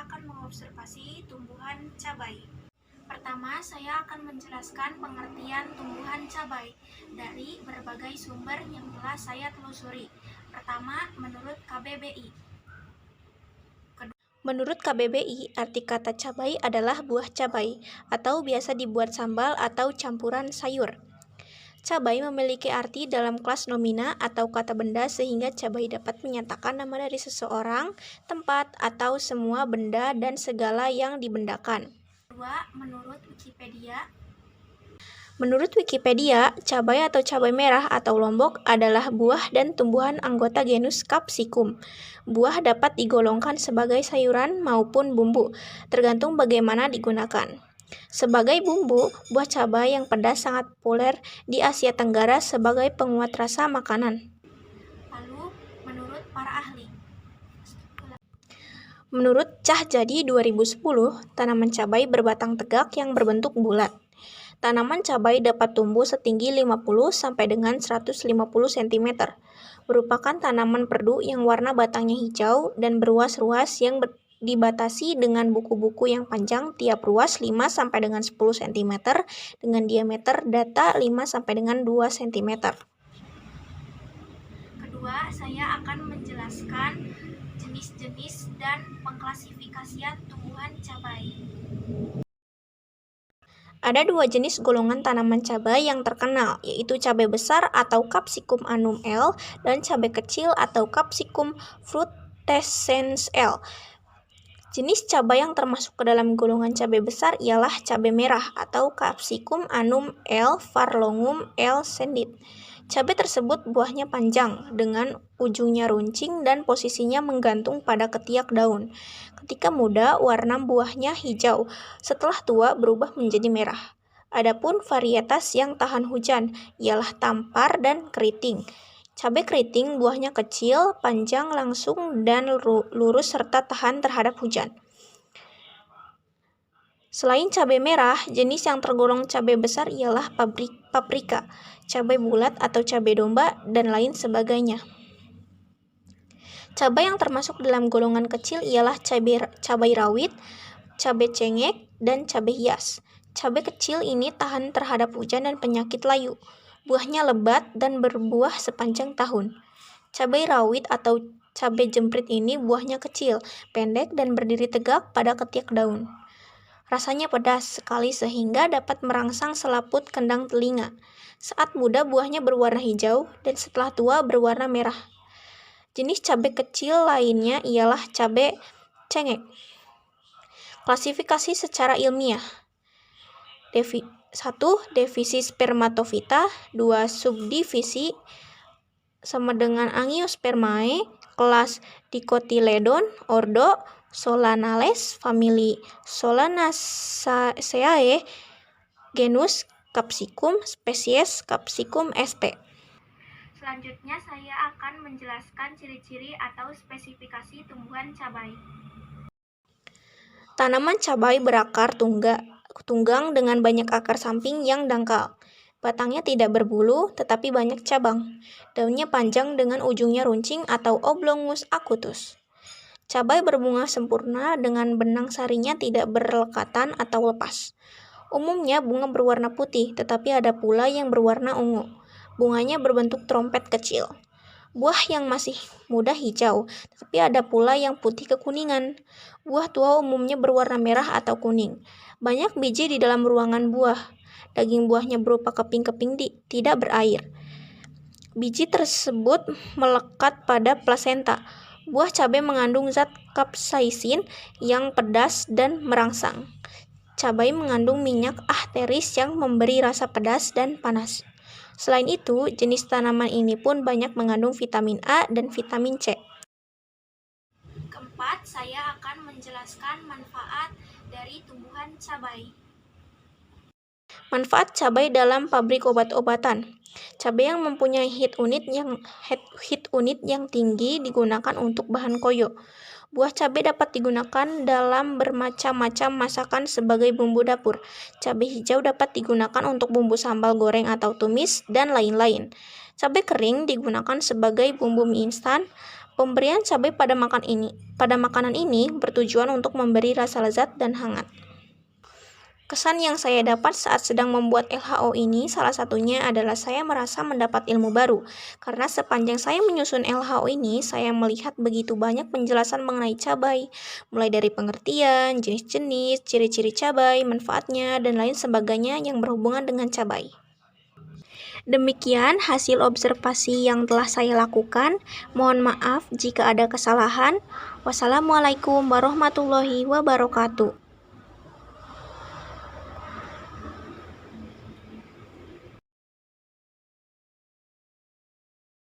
akan mengobservasi tumbuhan cabai. Pertama, saya akan menjelaskan pengertian tumbuhan cabai dari berbagai sumber yang telah saya telusuri. Pertama, menurut KBBI. Menurut KBBI, arti kata cabai adalah buah cabai, atau biasa dibuat sambal atau campuran sayur. Cabai memiliki arti dalam kelas nomina atau kata benda sehingga cabai dapat menyatakan nama dari seseorang, tempat, atau semua benda dan segala yang dibendakan. Kedua, menurut Wikipedia. Menurut Wikipedia, cabai atau cabai merah atau lombok adalah buah dan tumbuhan anggota genus Capsicum. Buah dapat digolongkan sebagai sayuran maupun bumbu, tergantung bagaimana digunakan. Sebagai bumbu, buah cabai yang pedas sangat populer di Asia Tenggara sebagai penguat rasa makanan. Lalu, menurut para ahli. Menurut Cahjadi 2010, tanaman cabai berbatang tegak yang berbentuk bulat. Tanaman cabai dapat tumbuh setinggi 50 sampai dengan 150 cm. Merupakan tanaman perdu yang warna batangnya hijau dan beruas-ruas yang dibatasi dengan buku-buku yang panjang tiap ruas 5 sampai dengan 10 cm dengan diameter data 5 sampai dengan 2 cm. Kedua, saya akan menjelaskan jenis-jenis dan pengklasifikasian tumbuhan cabai. Ada dua jenis golongan tanaman cabai yang terkenal, yaitu cabai besar atau Capsicum annum L dan cabai kecil atau Capsicum frutescens L. Jenis cabai yang termasuk ke dalam golongan cabai besar ialah cabai merah atau Capsicum annum L. Farlongum L. sendit. Cabai tersebut buahnya panjang, dengan ujungnya runcing dan posisinya menggantung pada ketiak daun. Ketika muda, warna buahnya hijau. Setelah tua, berubah menjadi merah. Adapun varietas yang tahan hujan ialah tampar dan keriting. Cabai keriting buahnya kecil, panjang, langsung, dan lurus serta tahan terhadap hujan. Selain cabai merah, jenis yang tergolong cabai besar ialah paprika, cabai bulat atau cabai domba, dan lain sebagainya. Cabai yang termasuk dalam golongan kecil ialah cabai rawit, cabai cengkeh, dan cabai hias. Cabai kecil ini tahan terhadap hujan dan penyakit layu. Buahnya lebat dan berbuah sepanjang tahun. Cabai rawit atau cabai jemprit ini buahnya kecil, pendek, dan berdiri tegak pada ketiak daun. Rasanya pedas sekali sehingga dapat merangsang selaput kendang telinga. Saat muda buahnya berwarna hijau dan setelah tua berwarna merah. Jenis cabai kecil lainnya ialah cabai cengkeh. Klasifikasi secara ilmiah. 1. Divisi spermatofita. 2. Subdivisi sama dengan Angiospermae, kelas Dicotyledon, ordo Solanales, famili Solanaceae, genus Capsicum, spesies Capsicum sp. Selanjutnya, saya akan menjelaskan ciri-ciri atau spesifikasi tumbuhan cabai. Tanaman cabai berakar tunggang dengan banyak akar samping yang dangkal. Batangnya tidak berbulu, tetapi banyak cabang. Daunnya panjang dengan ujungnya runcing atau oblongus acutus. Cabai berbunga sempurna dengan benang sarinya tidak berlekatan atau lepas. Umumnya bunga berwarna putih, tetapi ada pula yang berwarna ungu. Bunganya berbentuk trompet kecil. Buah yang masih muda hijau, tetapi ada pula yang putih kekuningan. Buah tua umumnya berwarna merah atau kuning. Banyak biji di dalam ruangan buah. Daging buahnya berupa keping-keping tidak berair. Biji tersebut melekat pada plasenta. Buah cabai mengandung zat capsaicin yang pedas dan merangsang. Cabai mengandung minyak ahteris yang memberi rasa pedas dan panas. Selain itu, jenis tanaman ini pun banyak mengandung vitamin A dan vitamin C. Keempat, saya akan menjelaskan manfaat dari tumbuhan cabai. Manfaat cabai dalam pabrik obat-obatan. Cabai yang mempunyai heat unit yang tinggi digunakan untuk bahan koyo. Buah cabai dapat digunakan dalam bermacam-macam masakan sebagai bumbu dapur. Cabai hijau dapat digunakan untuk bumbu sambal goreng atau tumis, dan lain-lain. Cabai kering digunakan sebagai bumbu mie instan, Pemberian cabai pada makanan ini bertujuan untuk memberi rasa lezat dan hangat. Kesan yang saya dapat saat sedang membuat LHO ini salah satunya adalah saya merasa mendapat ilmu baru. Karena sepanjang saya menyusun LHO ini, saya melihat begitu banyak penjelasan mengenai cabai, mulai dari pengertian, jenis-jenis, ciri-ciri cabai, manfaatnya, dan lain sebagainya yang berhubungan dengan cabai. Demikian hasil observasi yang telah saya lakukan. Mohon maaf jika ada kesalahan. Wassalamualaikum warahmatullahi wabarakatuh.